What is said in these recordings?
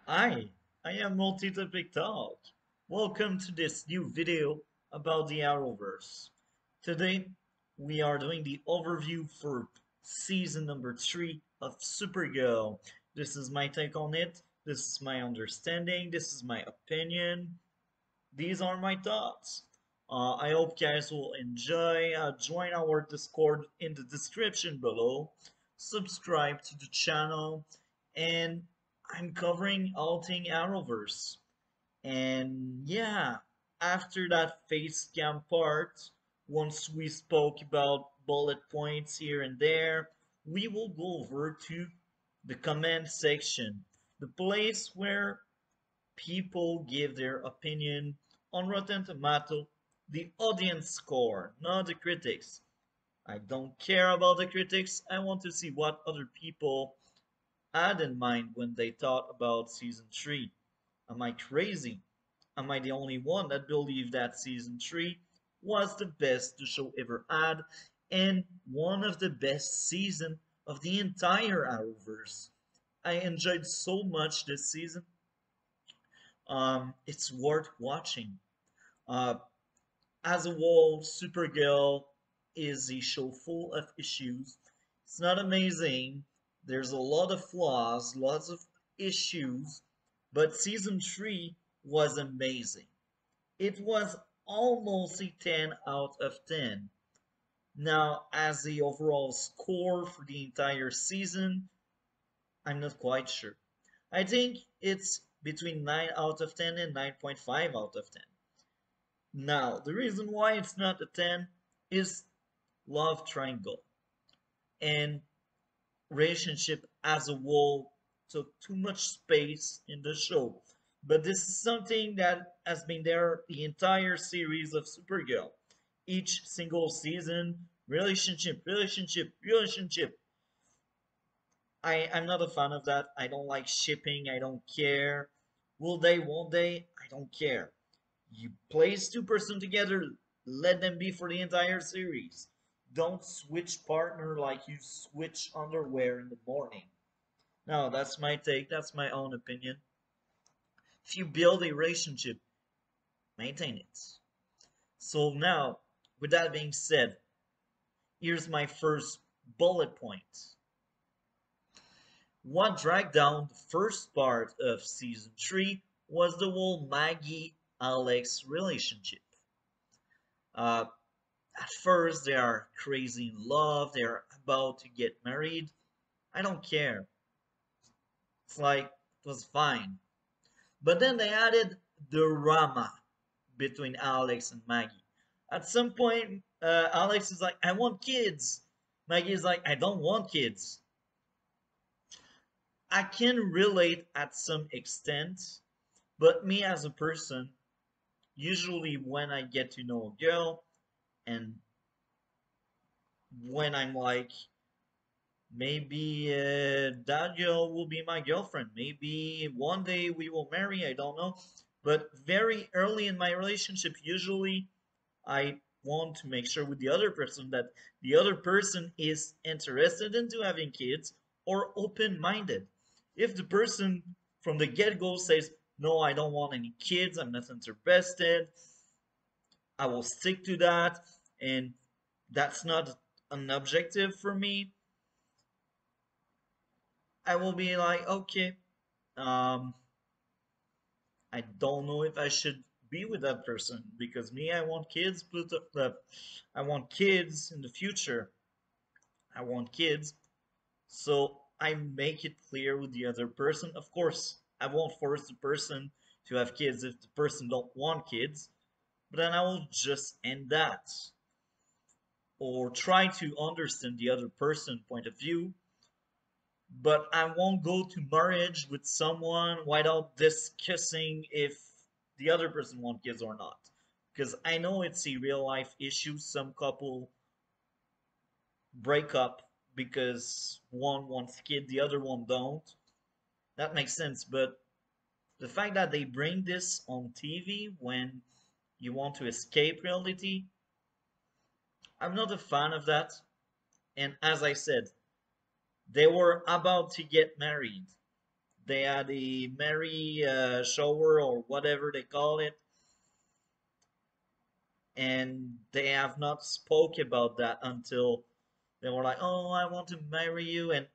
Hi, I am Multi-Topic Talk. Welcome to this new video about the Arrowverse. Today, we are doing the overview for season number 3 of Supergirl. This is my take on it, this is my understanding, this is my opinion, these are my thoughts. I hope guys will enjoy. Join our Discord in the description below. Subscribe to the channel, and I'm covering all thing Arrowverse. And yeah, after that face cam part, once we spoke about bullet points here and there, we will go over to the comment section, the place where people give their opinion on Rotten Tomato, the audience score, not the critics. I don't care about the critics. I want to see what other people had in mind when they thought about season 3. Am I crazy? Am I the only one that believed that season 3 was the best the show ever had and one of the best seasons of the entire Arrowverse? I enjoyed so much this season. It's worth watching. Uh, as a whole, Supergirl is a show full of issues. It's not amazing. There's a lot of flaws, lots of issues, but season 3 was amazing. It was almost a 10 out of 10. Now, as the overall score for the entire season, I'm not quite sure. I think it's between 9 out of 10 and 9.5 out of 10. Now, the reason why it's not a 10 is love triangle and relationship as a whole took too much space in the show. But this is something that has been there the entire series of Supergirl. Each single season, relationship, relationship, relationship. I'm not a fan of that. I don't like shipping. I don't care. Will they, won't they? I don't care. You place two-person together, let them be for the entire series. Don't switch partner like you switch underwear in the morning. No, that's my take, that's my own opinion. If you build a relationship, maintain it. So now, with that being said, here's my first bullet point. What dragged down the first part of season 3 was the whole Maggie Alex relationship. Uh, At first, they are crazy in love, they are about to get married. I don't care. It's like, it was fine. But then they added drama between Alex and Maggie. At some point, Alex is like, I want kids. Maggie is like, I don't want kids. I can relate at some extent, but me as a person, usually when I get to know a girl and when I'm like, maybe that girl will be my girlfriend. Maybe one day we will marry. I don't know. But very early in my relationship, usually I want to make sure with the other person that the other person is interested into having kids or open-minded. If the person from the get-go says, no, I don't want any kids, I'm not interested, I will stick to that, and that's not an objective for me, I will be like, okay, um, I don't know if I should be with that person because me, I want kids, but I want kids in the future. I want kids, so I make it clear with the other person. Of course, I won't force the person to have kids if the person don't want kids, but then I will just end that or try to understand the other person point of view, but I won't go to marriage with someone without discussing if the other person wants kids or not. Because I know it's a real life issue. Some couple break up because one wants kid, the other one don't. That makes sense, but the fact that they bring this on TV when you want to escape reality, I'm not a fan of that. And as I said, they were about to get married. They had a merry shower or whatever they call it, and they have not spoke about that until they were like, "Oh, I want to marry you," and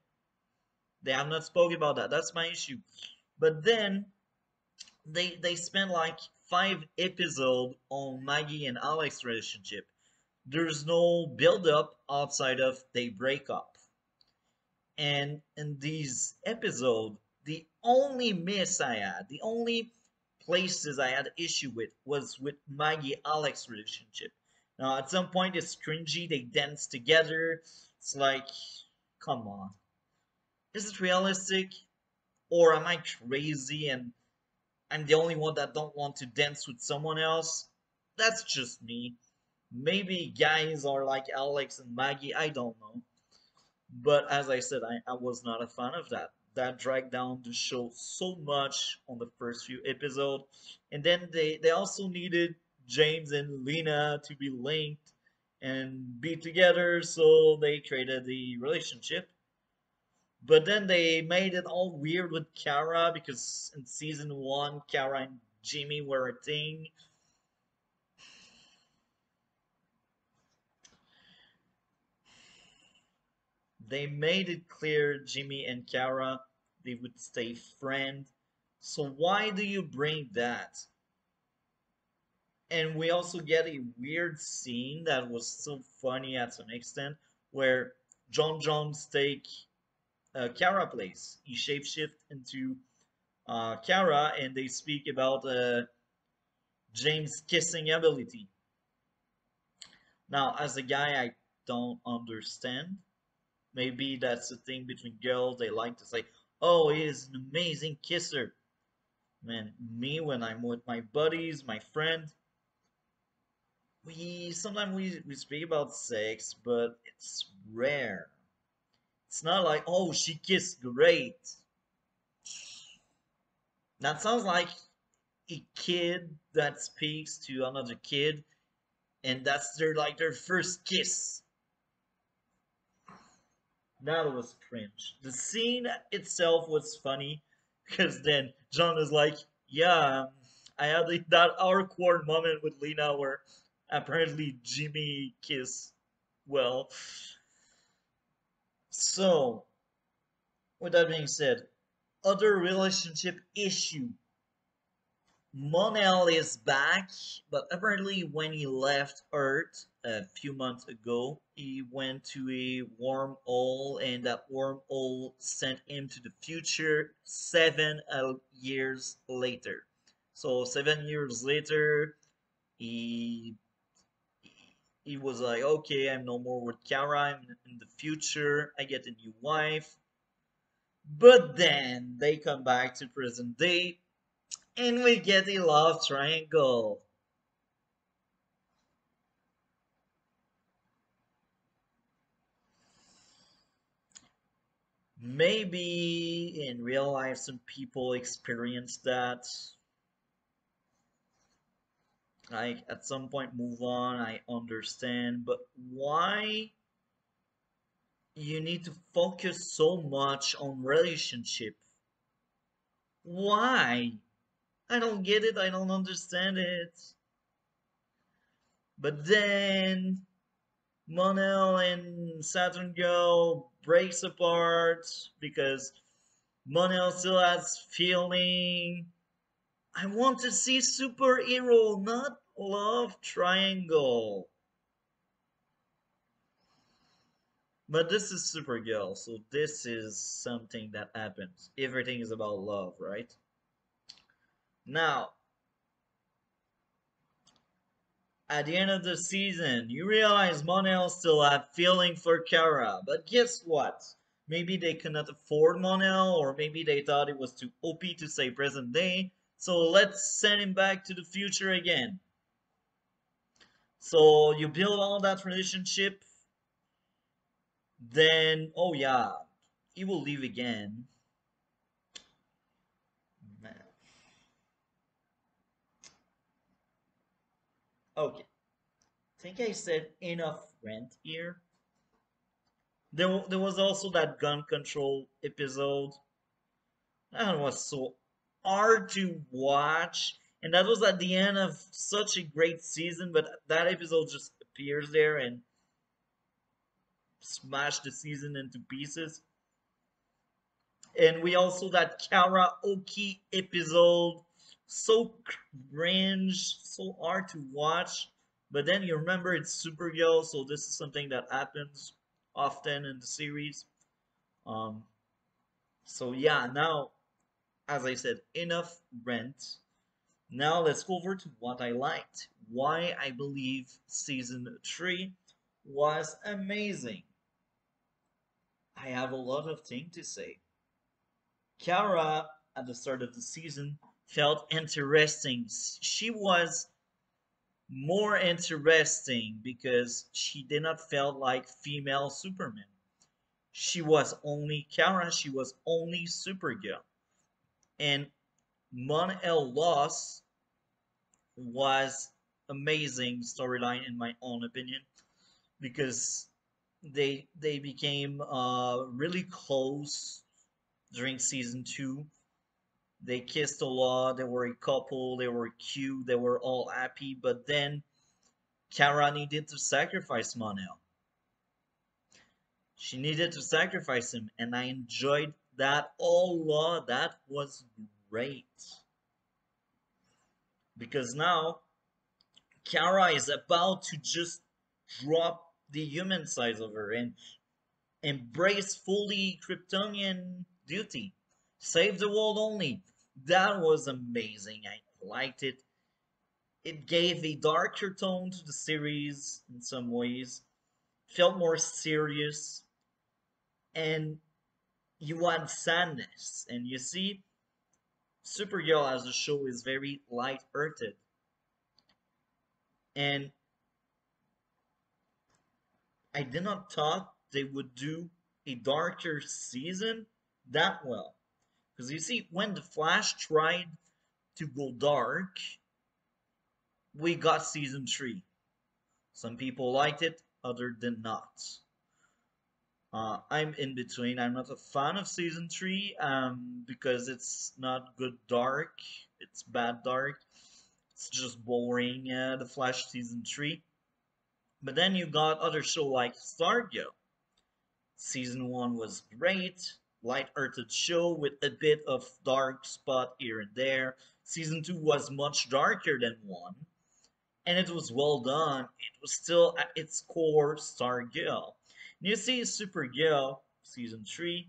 they have not spoke about that. That's my issue. But then they spent like 5 episodes on Maggie and Alex's relationship. There's no build up outside of they break up. And in these episodes, the only miss I had, the only places I had issue with was with Maggie Alex relationship. Now at some point it's cringy, they dance together. It's like, come on. Is it realistic? Or am I crazy and I'm the only one that don't want to dance with someone else? That's just me. Maybe guys are like Alex and Maggie, I don't know. But as I said, I was not a fan of that. That dragged down the show so much on the first few episodes. And then they also needed James and Lena to be linked and be together, so they created the relationship. But then they made it all weird with Kara because in season one, Kara and Jimmy were a thing. They made it clear Jimmy and Kara they would stay friends. So why do you bring that? And we also get a weird scene that was so funny at some extent where John Jones take Kara place. He shapeshift into Kara and they speak about James' kissing ability. Now, as a guy, I don't understand. Maybe that's a thing between girls. They like to say, "Oh, he is an amazing kisser." Man, me when I'm with my buddies, my friend, we sometimes we speak about sex, but it's rare. It's not like, "Oh, she kissed great." That sounds like a kid that speaks to another kid, and that's their first kiss. That was cringe. The scene itself was funny because then John is like, "Yeah, I had that awkward moment with Lena where apparently Jimmy kissed well." So, with that being said, other relationship issue. Monel is back, but apparently when he left Earth a few months ago, he went to a wormhole, and that wormhole sent him to the future 7 years later. So 7 years later, he he was like, okay, I'm no more with Kara. I'm in the future. I get a new wife. But then they come back to present day, and we get a love triangle. Maybe in real life some people experience that. Like at some point move on, I understand, but why you need to focus so much on relationship? Why? I don't get it, I don't understand it. But then Monel and Saturn Girl breaks apart because Monel still has feeling. I want to see superhero, not love triangle. But this is Supergirl, so this is something that happens. Everything is about love, right? Now, at the end of the season, you realize Monel still had feeling for Kara, but guess what? Maybe they could not afford Monel, or maybe they thought it was too OP to say present day, so let's send him back to the future again. So you build all that relationship, then oh yeah, he will leave again. Man. Okay, think I said enough rent here. There was also that gun control episode. That was so hard to watch. And that was at the end of such a great season, but that episode just appears there and smashed the season into pieces. And we also that karaoke episode, so cringe, so hard to watch. But then you remember it's Supergirl, so this is something that happens often in the series. Um, so yeah, now as I said, enough rent. Now let's go over to what I liked. Why I believe season 3 was amazing. I have a lot of things to say. Kara, at the start of the season, felt interesting. She was more interesting because she did not feel like female Superman. She was only Kara, she was only Supergirl. And Mon El Loss was amazing storyline in my own opinion because they became really close during season 2. They kissed a lot, they were a couple, they were cute, they were all happy, but then Kara needed to sacrifice Monel. She needed to sacrifice him, and I enjoyed that a lot. That was great. Because now Kara is about to just drop the human side of her and embrace fully Kryptonian duty. Save the world only. That was amazing. I liked it. It gave a darker tone to the series in some ways. Felt more serious. And you had sadness. And you see, Supergirl as a show is very light-hearted. And I did not thought they would do a darker season that well. Because you see, when the Flash tried to go dark, we got season 3. Some people liked it, other than not. I'm in between. I'm not a fan of season 3 because it's not good dark. It's bad dark. It's just boring, the Flash season 3. But then you got other show like Stargirl. Season 1 was great, light-hearted show with a bit of dark spot here and there. Season 2 was much darker than 1, and it was well done. It was still at its core Stargirl. And you see Supergirl, Season 3,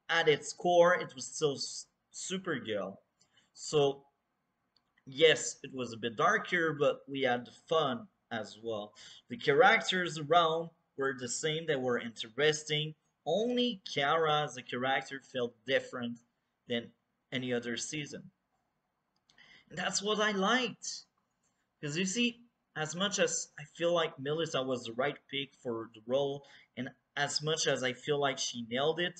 at its core, it was still Supergirl. So yes, it was a bit darker, but we had fun as well. The characters around were the same, they were interesting. Only Kara as a character felt different than any other season. And that's what I liked. Because you see, as much as I feel like Melissa was the right pick for the role, and as much as I feel like she nailed it,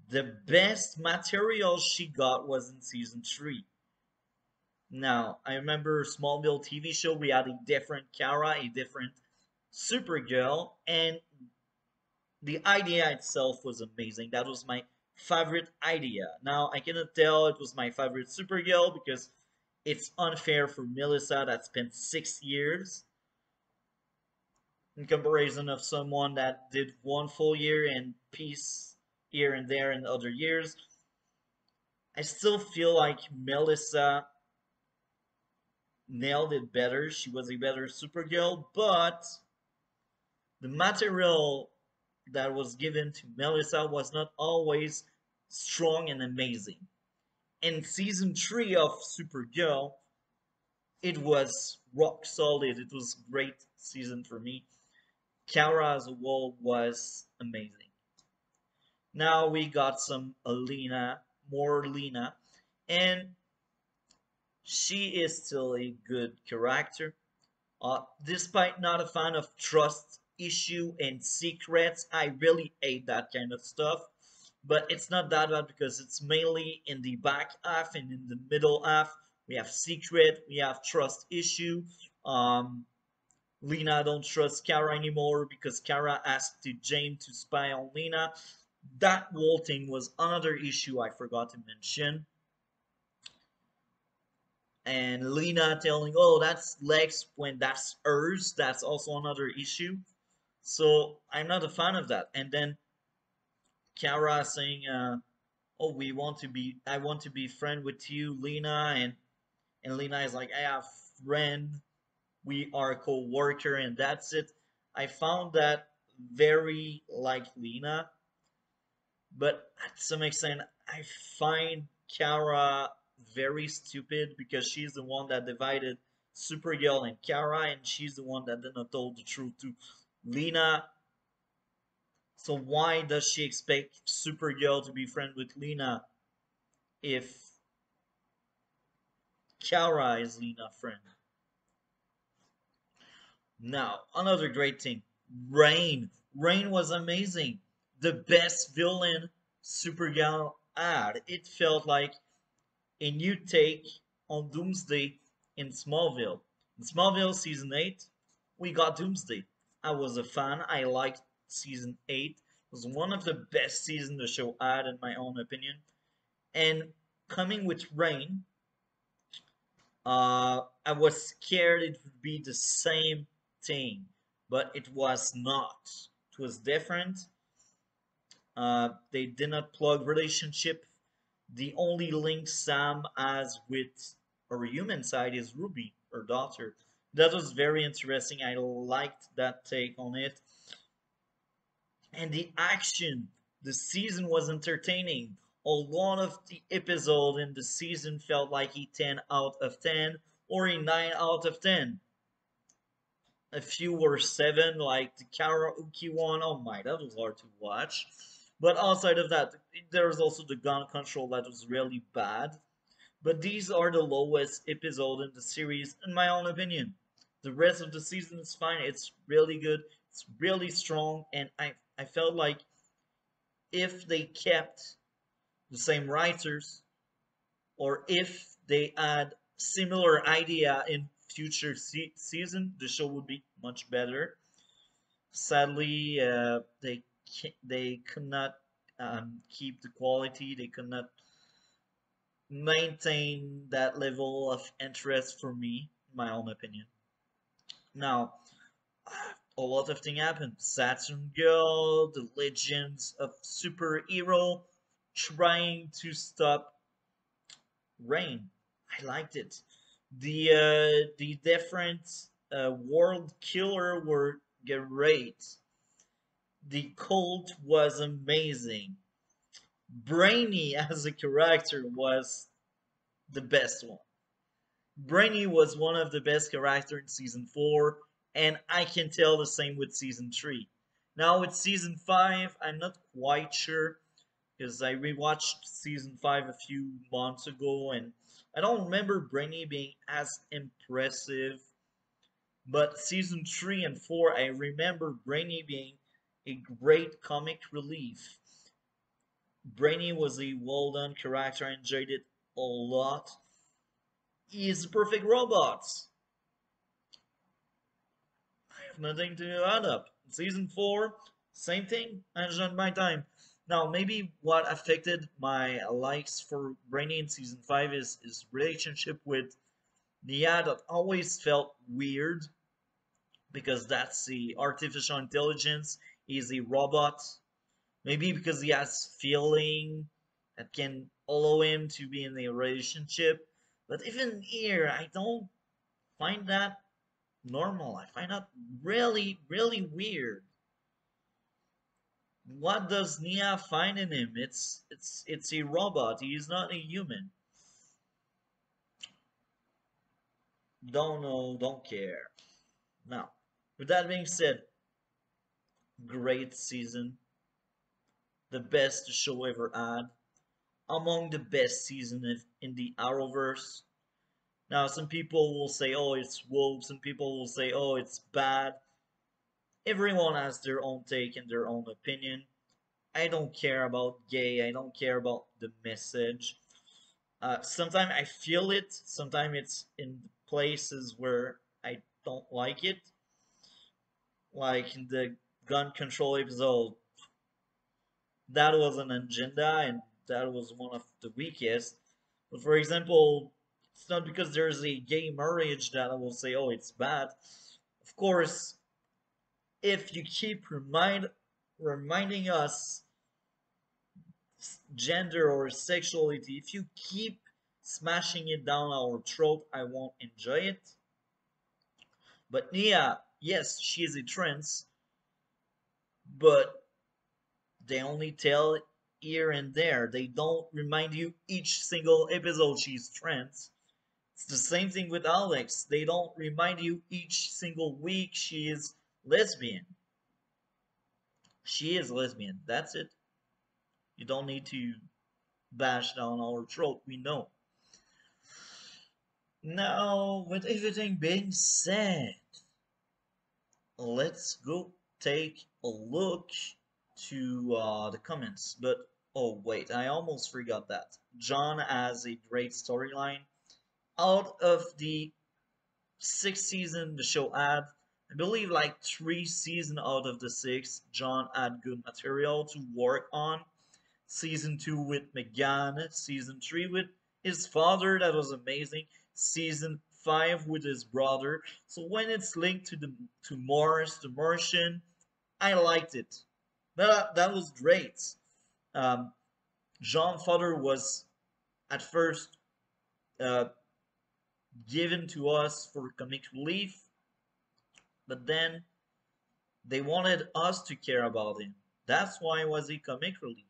the best material she got was in season 3. Now, I remember Smallville TV show, we had a different Kara, a different Supergirl, and the idea itself was amazing. That was my favorite idea. Now, I cannot tell it was my favorite Supergirl because it's unfair for Melissa that spent 6 years in comparison of someone that did 1 full year and peace here and there in other years. I still feel like Melissa nailed it better. She was a better Supergirl, but the material that was given to Melissa was not always strong and amazing. In season 3 of Supergirl, it was rock solid. It was great season for me. Kara as a whole was amazing. Now we got some Alina, more Lena, and she is still a good character. Despite not a fan of trust issue and secrets, I really hate that kind of stuff. But it's not that bad because it's mainly in the back half and in the middle half. We have secret, we have trust issue. Lena don't trust Kara anymore because Kara asked to James to spy on Lena. That whole thing was another issue I forgot to mention. And Lena telling, "Oh, that's Lex," when that's hers. That's also another issue. So I'm not a fan of that. And then Kara saying, "Oh, I want to be friend with you, Lena," and Lena is like, "I have friend. We are co-worker, and that's it." I found that very like Lena, but at some extent, I find Kara very stupid because she's the one that divided Supergirl and Kara, and she's the one that didn't told the truth to Lena. So why does she expect Supergirl to be friend with Lena if Kara is Lena's friend? Now, another great thing, Rain. Rain was amazing. The best villain Supergirl had. It felt like a new take on Doomsday in Smallville. In Smallville season 8, we got Doomsday. I was a fan. I liked season 8. It was one of the best seasons the show had, in my own opinion. And coming with Rain, I was scared it would be the same thing, but it was not. It was different. They did not plug relationship. The only link Sam has with her human side is Ruby, her daughter. That was very interesting. I liked that take on it. And the action, the season was entertaining. A lot of the episode in the season felt like a 10 out of 10 or a 9 out of 10. A few were 7, like the karaoke one. Oh my, that was hard to watch. But outside of that, there was also the gun control that was really bad. But these are the lowest episode in the series, in my own opinion. The rest of the season is fine. It's really good. It's really strong, and I felt like if they kept the same writers, or if they had similar idea in future season, the show would be much better. Sadly, they could not keep the quality. They could not maintain that level of interest for me, in my own opinion. Now, a lot of things happened. Saturn Girl, the legends of superhero, trying to stop Rain. I liked it. The different world killer were great. The cult was amazing. Brainy as a character was the best one. Brainy was one of the best characters in season 4, and I can tell the same with season 3. Now with season 5, I'm not quite sure because I rewatched season 5 a few months ago and I don't remember Brainy being as impressive. But season 3 and 4, I remember Brainy being a great comic relief. Brainy was a well done character. I enjoyed it a lot. He is a perfect robot. I have nothing to add up. Season 4, same thing. I enjoyed my time. Now, maybe what affected my likes for Brainy in season 5 is his relationship with Nia that always felt weird because that's the artificial intelligence. He's a robot. Maybe because he has feeling that can allow him to be in a relationship. But even here, I don't find that normal. I find that really, really weird. What does Nia find in him? It's a robot. He is not a human. Don't know, don't care. Now, with that being said, great season. The best the show ever had. Among the best seasons in the Arrowverse. Now, some people will say, oh, it's woke. Some people will say, oh, it's bad. Everyone has their own take and their own opinion. I don't care about gay. I don't care about the message. Sometimes I feel it. Sometimes it's in places where I don't like it. Like in the gun control episode, that was an agenda, and that was one of the weakest. But for example, it's not because there's a gay marriage that I will say, oh, it's bad. Of course, if you keep reminding us gender or sexuality, if you keep smashing it down our throat, I won't enjoy it. But Nia, yes, she is a trans, but they only tell here and there. They don't remind you each single episode she's trans. It's the same thing with Alex. They don't remind you each single week she is lesbian. She is lesbian. That's it. You don't need to bash down our throat. We know. Now, with everything being said, let's go take a look to the comments. But oh wait, I almost forgot that. John has a great storyline. Out of the 6 season the show had, I believe like 3 seasons out of the 6, John had good material to work on. Season 2 with Megan, Season 3 with his father, that was amazing. Season 5 with his brother. So when it's linked to Mars, the Martian, I liked it. That was great. Um, John father was at first uh, given to us for comic relief, but then they wanted us to care about him. That's why it was a comic relief.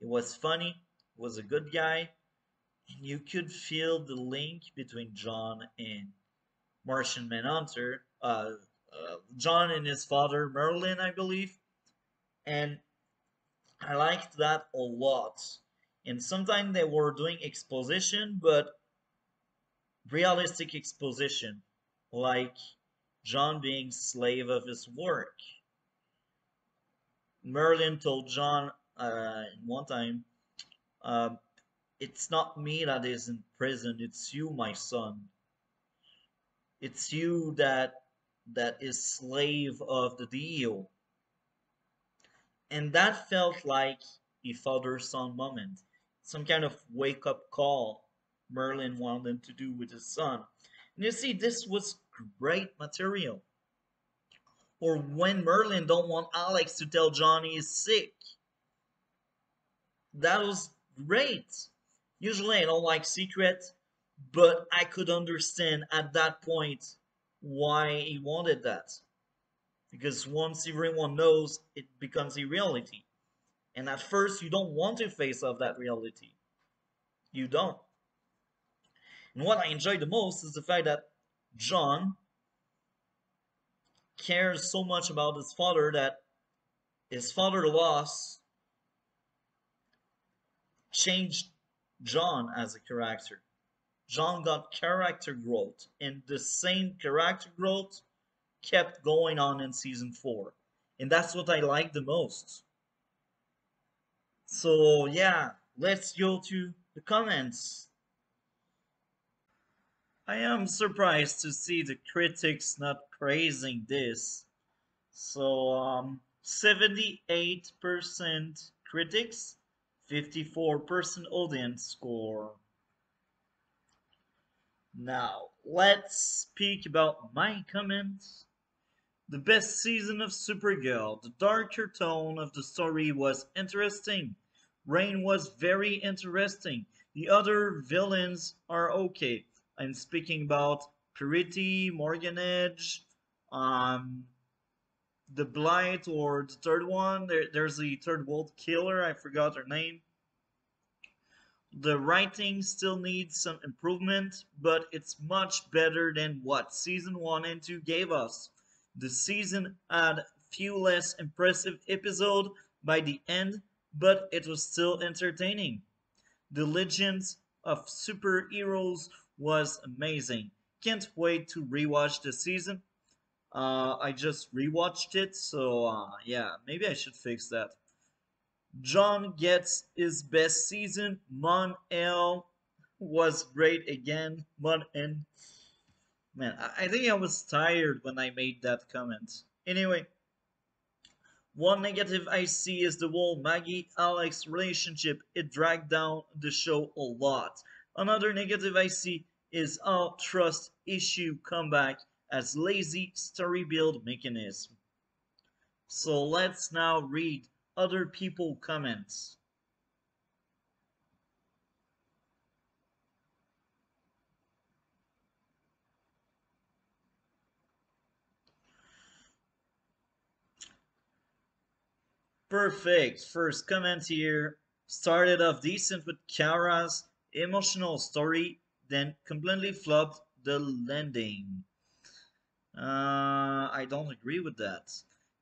It was funny, it was a good guy, and you could feel the link between John and Martian Manhunter. John and his father Merlin, I believe, and I liked that a lot. And sometimes they were doing exposition, but realistic exposition, like John being slave of his work. Merlin told John one time, uh, "It's not me that is in prison; it's you, my son. It's you that is slave of the deal." And that felt like a father-son moment, some kind of wake-up call Merlin wanted to do with his son. And you see, this was great material. Or when Merlin don't want Alex to tell Johnny is sick. That was great. Usually I don't like secrets, but I could understand at that point why he wanted that. Because once everyone knows, it becomes a reality. And at first, you don't want to face off that reality. You don't. And what I enjoy the most is the fact that John cares so much about his father that his father loss changed John as a character. John got character growth, and the same character growth kept going on in season 4. And that's what I like the most. So, yeah, let's go to the comments. I am surprised to see the critics not praising this. So, 78% critics, 54% audience score. Now, let's speak about my comments. The best season of Supergirl. The darker tone of the story was interesting. Rain was very interesting. The other villains are okay. I'm speaking about Purity, Morgan Edge, the Blight, or the third one. There's the third world killer. I forgot her name. The writing still needs some improvement, but it's much better than what season 1 and 2 gave us. The season had few less impressive episodes by the end, but it was still entertaining. The Legends of Superheroes was amazing. Can't wait to rewatch the season. I just rewatched it, so yeah, maybe I should fix that. John gets his best season. Mon L was great again. Mon N. Man, I think I was tired when I made that comment. Anyway, One negative I see is the whole Maggie Alex relationship. It dragged down the show a lot. Another negative I see is how trust issue come back as lazy story build mechanism. So let's now read other people comments. Perfect. First comment here. Started off decent with Kara's emotional story, then completely flopped the landing. I don't agree with that.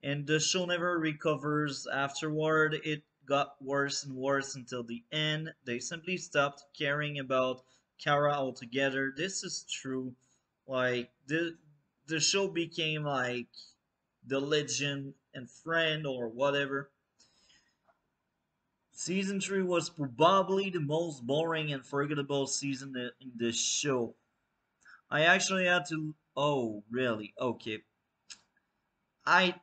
And the show never recovers afterward. It got worse and worse until the end. They simply stopped caring about Kara altogether. This is true. Like the show became like the legend and friend or whatever. Season 3 was probably the most boring and forgettable season in the show. I actually had to. Oh, really? Okay. I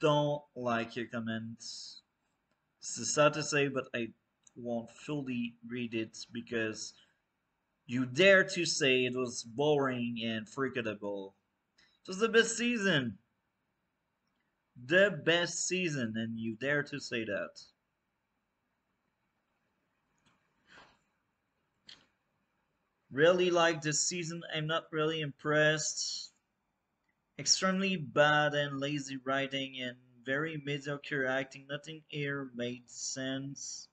don't like your comments. It's sad to say, but I won't fully read it because you dare to say it was boring and forgettable. It was the best season. The best season, and you dare to say that. Really like this season. I'm not really impressed. Extremely bad and lazy writing and very mediocre acting. Nothing here made sense.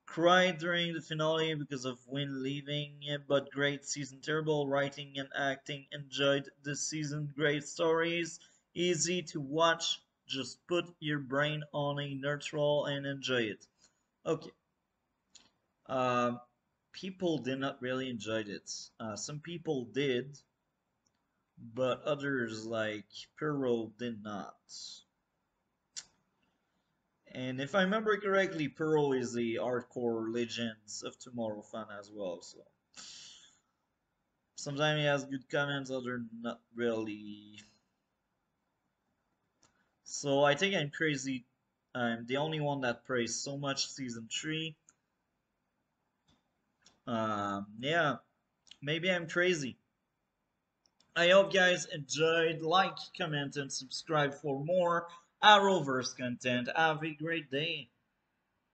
Cried during the finale because of Win leaving, but great season. Terrible writing and acting. Enjoyed the season. Great stories. Easy to watch. Just put your brain on a neutral and enjoy it. Okay. Um, People did not really enjoy it. Some people did, but others like Perot did not. And if I remember correctly, Pearl is the hardcore Legends of Tomorrow fan as well. So sometimes he has good comments, other not really. So I think I'm crazy. I'm the only one that praised so much season 3. Yeah, maybe I'm crazy. I hope guys enjoyed. Like, comment, and subscribe for more Arrowverse content. Have a great day.